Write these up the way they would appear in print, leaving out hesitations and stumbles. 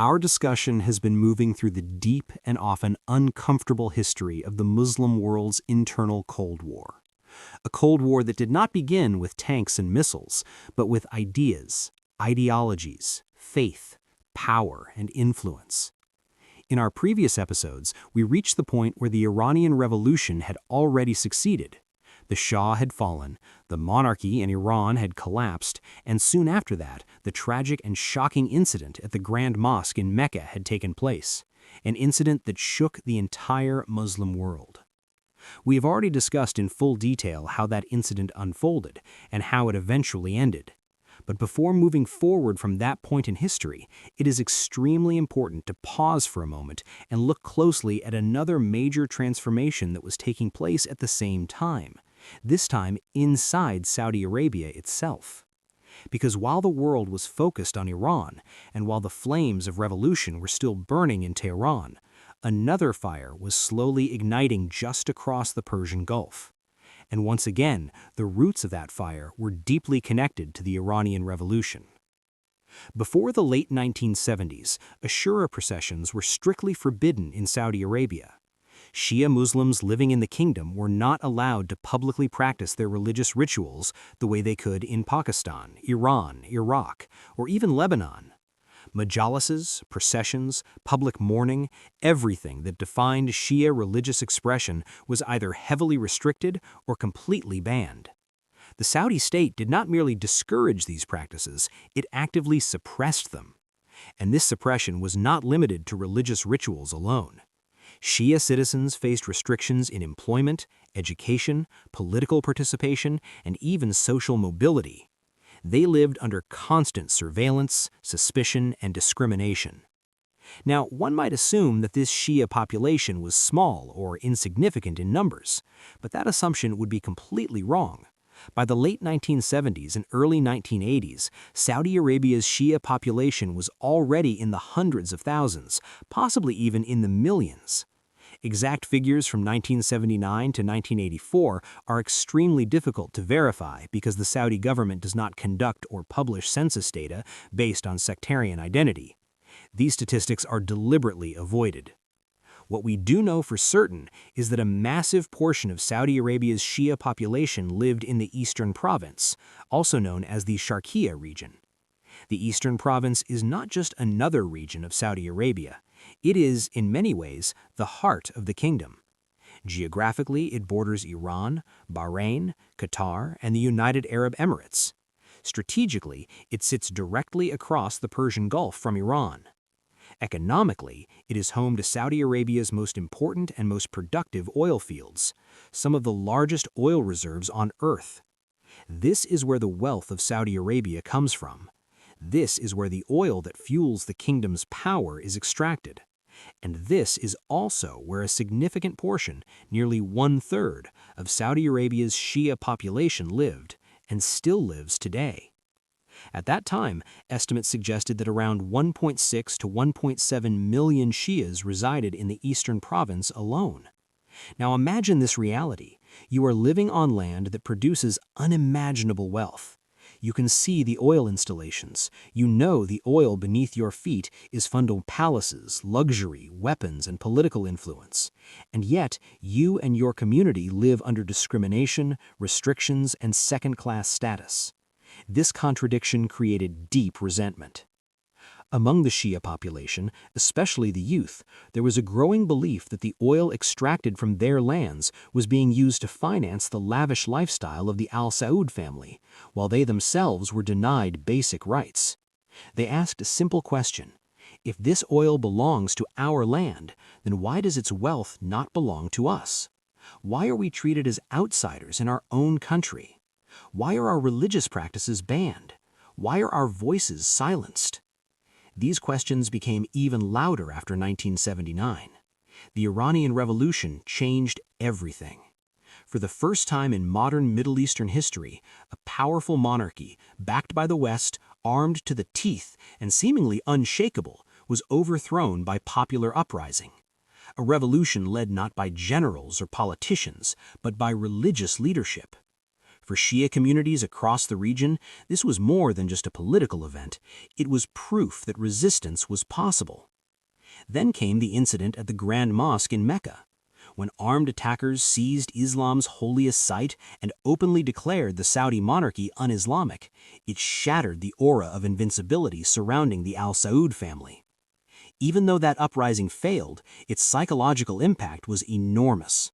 Our discussion has been moving through the deep and often uncomfortable history of the Muslim world's internal Cold War. A Cold War that did not begin with tanks and missiles, but with ideas, ideologies, faith, power, and influence. In our previous episodes, we reached the point where the Iranian Revolution had already succeeded. The Shah had fallen, the monarchy in Iran had collapsed, and soon after that, the tragic and shocking incident at the Grand Mosque in Mecca had taken place, an incident that shook the entire Muslim world. We have already discussed in full detail how that incident unfolded and how it eventually ended. But before moving forward from that point in history, it is extremely important to pause for a moment and look closely at another major transformation that was taking place at the same time, this time inside Saudi Arabia itself. Because while the world was focused on Iran, and while the flames of revolution were still burning in Tehran, another fire was slowly igniting just across the Persian Gulf. And once again, the roots of that fire were deeply connected to the Iranian Revolution. Before the late 1970s, Ashura processions were strictly forbidden in Saudi Arabia. Shia Muslims living in the kingdom were not allowed to publicly practice their religious rituals the way they could in Pakistan, Iran, Iraq, or even Lebanon. Majalises, processions, public mourning, everything that defined Shia religious expression was either heavily restricted or completely banned. The Saudi state did not merely discourage these practices, it actively suppressed them. And this suppression was not limited to religious rituals alone. Shia citizens faced restrictions in employment, education, political participation, and even social mobility. They lived under constant surveillance, suspicion, and discrimination. Now, one might assume that this Shia population was small or insignificant in numbers, but that assumption would be completely wrong. By the late 1970s and early 1980s, Saudi Arabia's Shia population was already in the hundreds of thousands, possibly even in the millions. Exact figures from 1979 to 1984 are extremely difficult to verify because the Saudi government does not conduct or publish census data based on sectarian identity. These statistics are deliberately avoided. What we do know for certain is that a massive portion of Saudi Arabia's Shia population lived in the Eastern Province, also known as the Sharqiya region. The Eastern Province is not just another region of Saudi Arabia. It is, in many ways, the heart of the kingdom. Geographically, it borders Iran, Bahrain, Qatar, and the United Arab Emirates. Strategically, it sits directly across the Persian Gulf from Iran. Economically, it is home to Saudi Arabia's most important and most productive oil fields, some of the largest oil reserves on Earth. This is where the wealth of Saudi Arabia comes from. This is where the oil that fuels the kingdom's power is extracted. And this is also where a significant portion, nearly 1/3, of Saudi Arabia's Shia population lived, and still lives today. At that time, estimates suggested that around 1.6 to 1.7 million Shias resided in the eastern province alone. Now imagine this reality. You are living on land that produces unimaginable wealth. You can see the oil installations. You know the oil beneath your feet is funding palaces, luxury, weapons, and political influence. And yet, you and your community live under discrimination, restrictions, and second-class status. This contradiction created deep resentment. Among the Shia population, especially the youth, there was a growing belief that the oil extracted from their lands was being used to finance the lavish lifestyle of the Al Saud family, while they themselves were denied basic rights. They asked a simple question: if this oil belongs to our land, then why does its wealth not belong to us? Why are we treated as outsiders in our own country? Why are our religious practices banned? Why are our voices silenced? These questions became even louder after 1979. The Iranian Revolution changed everything. For the first time in modern Middle Eastern history, a powerful monarchy, backed by the West, armed to the teeth, and seemingly unshakable, was overthrown by popular uprising. A revolution led not by generals or politicians, but by religious leadership. For Shia communities across the region, this was more than just a political event. It was proof that resistance was possible. Then came the incident at the Grand Mosque in Mecca, when armed attackers seized Islam's holiest site and openly declared the Saudi monarchy un-Islamic. It shattered the aura of invincibility surrounding the Al Saud family. Even though that uprising failed, its psychological impact was enormous.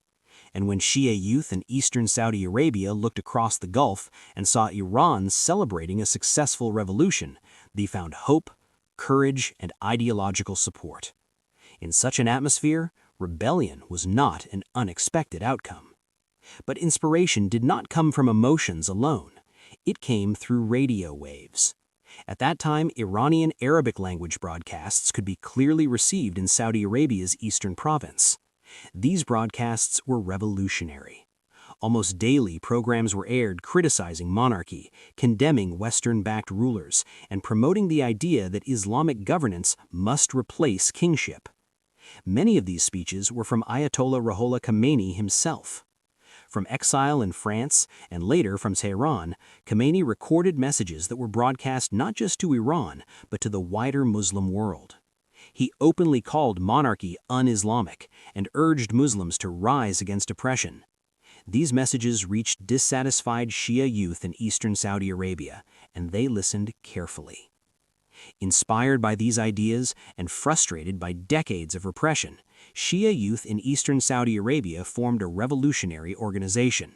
And when Shia youth in eastern Saudi Arabia looked across the Gulf and saw Iran celebrating a successful revolution, they found hope, courage, and ideological support. In such an atmosphere, rebellion was not an unexpected outcome. But inspiration did not come from emotions alone. It came through radio waves. At that time, Iranian Arabic language broadcasts could be clearly received in Saudi Arabia's eastern province. These broadcasts were revolutionary. Almost daily, programs were aired criticizing monarchy, condemning Western-backed rulers, and promoting the idea that Islamic governance must replace kingship. Many of these speeches were from Ayatollah Ruhollah Khomeini himself. From exile in France and later from Tehran, Khomeini recorded messages that were broadcast not just to Iran, but to the wider Muslim world. He openly called monarchy un-Islamic and urged Muslims to rise against oppression. These messages reached dissatisfied Shia youth in eastern Saudi Arabia, and they listened carefully. Inspired by these ideas and frustrated by decades of repression, Shia youth in eastern Saudi Arabia formed a revolutionary organization.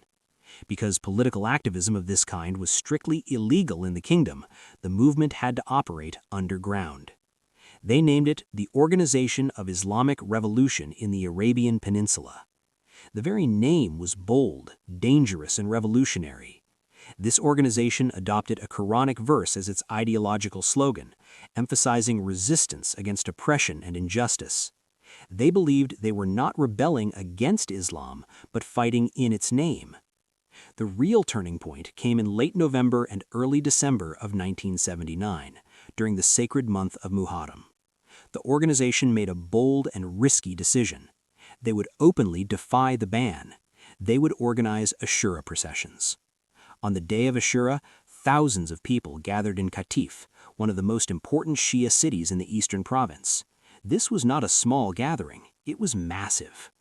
Because political activism of this kind was strictly illegal in the kingdom, the movement had to operate underground. They named it the Organization of Islamic Revolution in the Arabian Peninsula. The very name was bold, dangerous, and revolutionary. This organization adopted a Quranic verse as its ideological slogan, emphasizing resistance against oppression and injustice. They believed they were not rebelling against Islam, but fighting in its name. The real turning point came in late November and early December of 1979, during the sacred month of Muharram. The organization made a bold and risky decision. They would openly defy the ban. They would organize Ashura processions. On the day of Ashura, thousands of people gathered in Qatif, one of the most important Shia cities in the eastern province. This was not a small gathering, it was massive.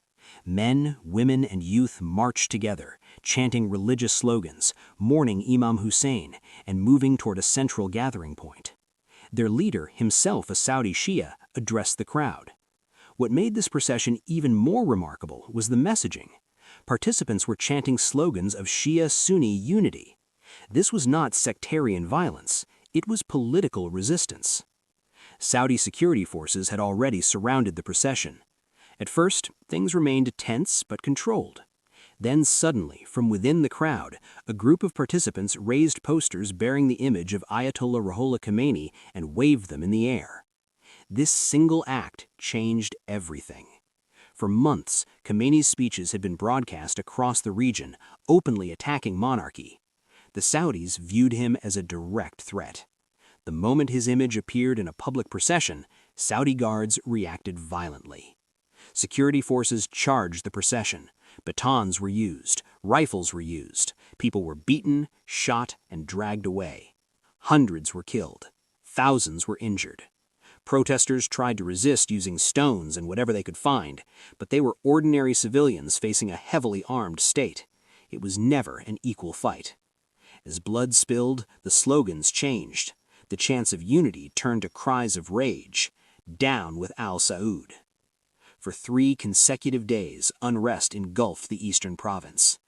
Men, women, and youth marched together, chanting religious slogans, mourning Imam Hussein, and moving toward a central gathering point. Their leader, himself a Saudi Shia, addressed the crowd. What made this procession even more remarkable was the messaging. Participants were chanting slogans of Shia-Sunni unity. This was not sectarian violence, it was political resistance. Saudi security forces had already surrounded the procession. At first, things remained tense but controlled. Then suddenly, from within the crowd, a group of participants raised posters bearing the image of Ayatollah Ruhollah Khomeini and waved them in the air. This single act changed everything. For months, Khomeini's speeches had been broadcast across the region, openly attacking monarchy. The Saudis viewed him as a direct threat. The moment his image appeared in a public procession, Saudi guards reacted violently. Security forces charged the procession. Batons were used, rifles were used, people were beaten, shot, and dragged away. Hundreds were killed. Thousands were injured. Protesters tried to resist using stones and whatever they could find, but they were ordinary civilians facing a heavily armed state. It was never an equal fight. As blood spilled, the slogans changed. The chants of unity turned to cries of rage. Down with Al Saud. For 3 consecutive days, unrest engulfed the eastern province.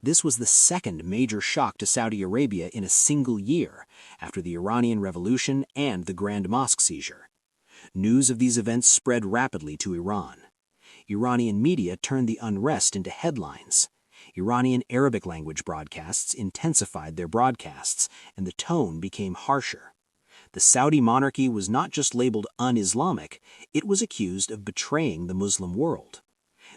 This was the second major shock to Saudi Arabia in a single year, after the Iranian Revolution and the Grand Mosque seizure. News of these events spread rapidly to Iran. Iranian media turned the unrest into headlines. Iranian Arabic language broadcasts intensified their broadcasts, and the tone became harsher. The Saudi monarchy was not just labeled un-Islamic, it was accused of betraying the Muslim world.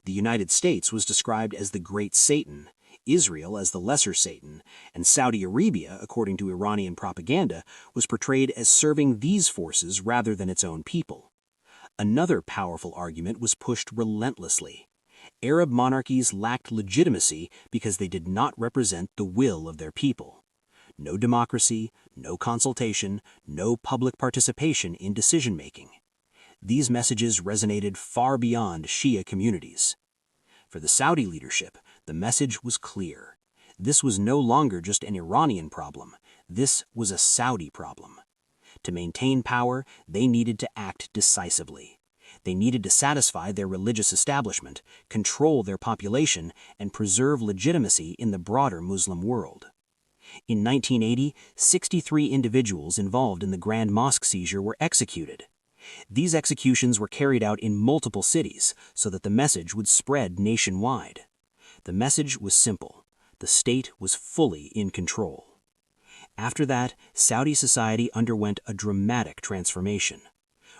The United States was described as the Great Satan, Israel as the Lesser Satan, and Saudi Arabia, according to Iranian propaganda, was portrayed as serving these forces rather than its own people. Another powerful argument was pushed relentlessly. Arab monarchies lacked legitimacy because they did not represent the will of their people. No democracy, no consultation, no public participation in decision-making. These messages resonated far beyond Shia communities. For the Saudi leadership, the message was clear. This was no longer just an Iranian problem. This was a Saudi problem. To maintain power, they needed to act decisively. They needed to satisfy their religious establishment, control their population, and preserve legitimacy in the broader Muslim world. In 1980, 63 individuals involved in the Grand Mosque seizure were executed. These executions were carried out in multiple cities so that the message would spread nationwide. The message was simple: the state was fully in control. After that, Saudi society underwent a dramatic transformation.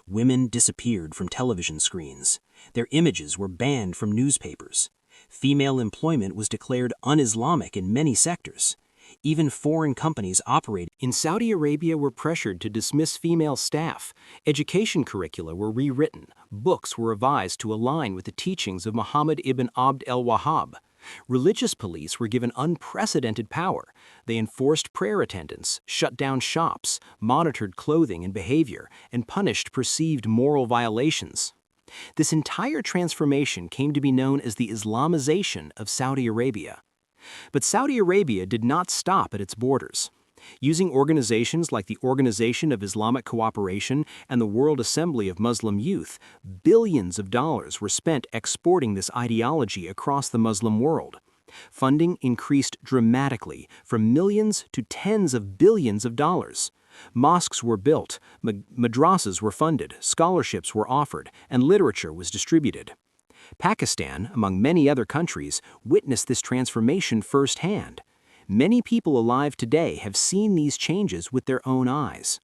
Women disappeared from television screens. Their images were banned from newspapers. Female employment was declared un-Islamic in many sectors. Even foreign companies operating in Saudi Arabia were pressured to dismiss female staff. Education curricula were rewritten. Books were revised to align with the teachings of Muhammad ibn Abd el-Wahhab. Religious police were given unprecedented power. They enforced prayer attendance, shut down shops, monitored clothing and behavior, and punished perceived moral violations. This entire transformation came to be known as the Islamization of Saudi Arabia. But Saudi Arabia did not stop at its borders. Using organizations like the Organization of Islamic Cooperation and the World Assembly of Muslim Youth, billions of dollars were spent exporting this ideology across the Muslim world. Funding increased dramatically, from millions to tens of billions of dollars. Mosques were built, madrasas were funded, scholarships were offered, and literature was distributed. Pakistan, among many other countries, witnessed this transformation firsthand. Many people alive today have seen these changes with their own eyes.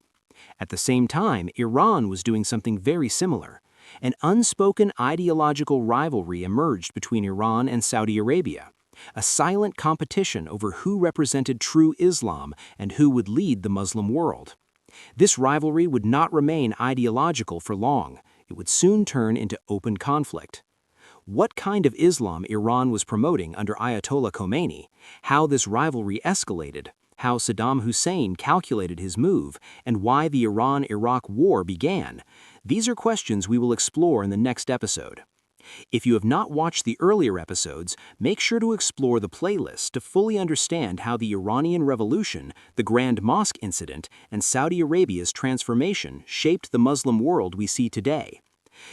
At the same time, Iran was doing something very similar. An unspoken ideological rivalry emerged between Iran and Saudi Arabia, a silent competition over who represented true Islam and who would lead the Muslim world. This rivalry would not remain ideological for long. It would soon turn into open conflict. What kind of Islam Iran was promoting under Ayatollah Khomeini, how this rivalry escalated, how Saddam Hussein calculated his move, and why the Iran-Iraq War began, these are questions we will explore in the next episode. If you have not watched the earlier episodes, make sure to explore the playlist to fully understand how the Iranian Revolution, the Grand Mosque incident, and Saudi Arabia's transformation shaped the Muslim world we see today.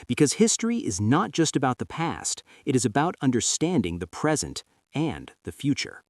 Because history is not just about the past, it is about understanding the present and the future.